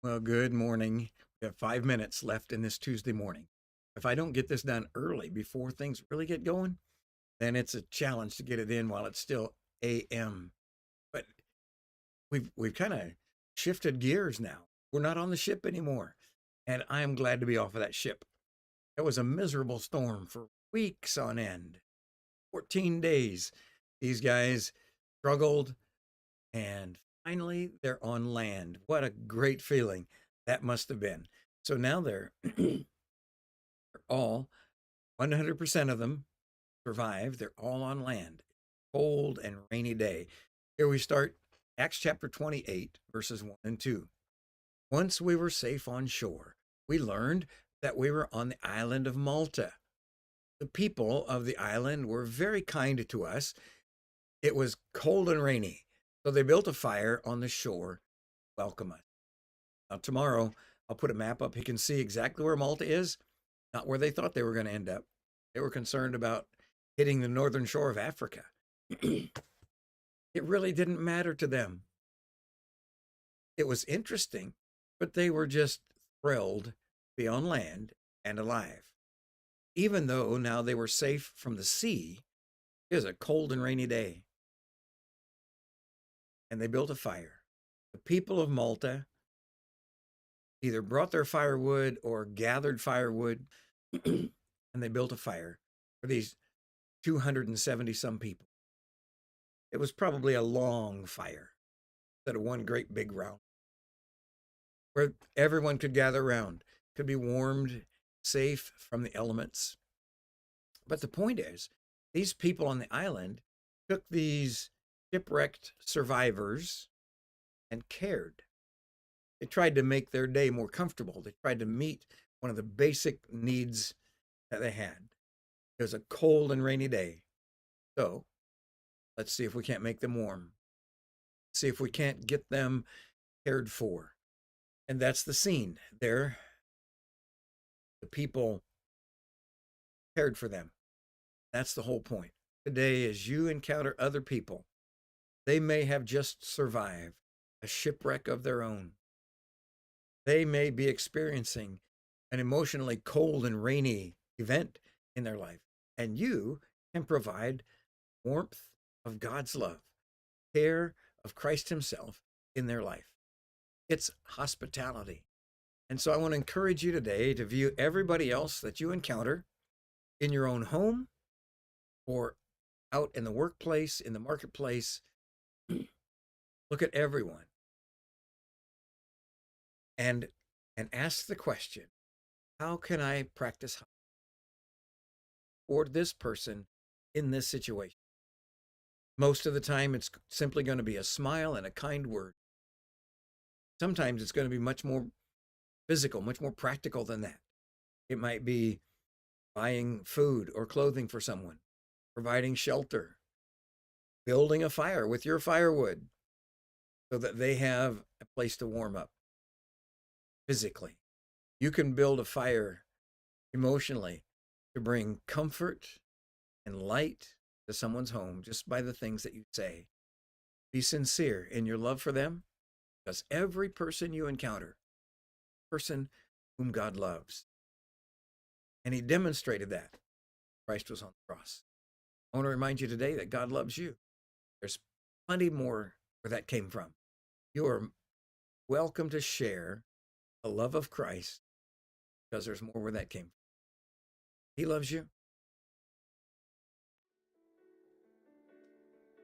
Well, good morning. We have 5 minutes left in this Tuesday morning. If I don't get this done early before things really get going, then it's a challenge to get it in while it's still AM. But we've kind of shifted gears now. We're not on the ship anymore. And I am glad to be off of that ship. It was a miserable storm for weeks on end. 14 days. These guys struggled and finally they're on land. What a great feeling that must have been. So now they're all 100% of them survived. They're all on land. Cold and rainy day. Here we start Acts chapter 28, verses 1 and 2. Once we were safe on shore, we learned that we were on the island of Malta. The people of the island were very kind to us. It was cold and rainy, so they built a fire on the shore to welcome us. Now, tomorrow, I'll put a map up. You can see exactly where Malta is, not where they thought they were going to end up. They were concerned about hitting the northern shore of Africa. It really didn't matter to them. It was interesting, but they were just thrilled to be on land and alive. Even though now they were safe from the sea, it was a cold and rainy day. And they built a fire. The people of Malta either brought their firewood or gathered firewood, and they built a fire for these 270 some people. It was probably a long fire instead of one great big round where everyone could gather around, could be warmed, safe from the elements. But the point is, these people on the island took these shipwrecked survivors and cared. They tried to make their day more comfortable. They tried to meet one of the basic needs that they had. It was a cold and rainy day. So let's see if we can't make them warm. See if we can't get them cared for. And that's the scene there. The people cared for them. That's the whole point. Today, as you encounter other people, they may have just survived a shipwreck of their own. They may be experiencing an emotionally cold and rainy event in their life, and you can provide warmth of God's love, care of Christ Himself in their life. It's hospitality. And so I want to encourage you today to view everybody else that you encounter in your own home or out in the workplace, in the marketplace. Look at everyone and ask the question, how can I practice toward this person in this situation? Most of the time, it's simply going to be a smile and a kind word. Sometimes it's going to be much more physical, much more practical than that. It might be buying food or clothing for someone, providing shelter, building a fire with your firewood so that they have a place to warm up physically. You can build a fire emotionally to bring comfort and light to someone's home just by the things that you say. Be sincere in your love for them, because every person you encounter, person whom God loves. And He demonstrated that. Christ was on the cross. I want to remind you today that God loves you. There's plenty more where that came from. You are welcome to share the love of Christ because there's more where that came from. He loves you.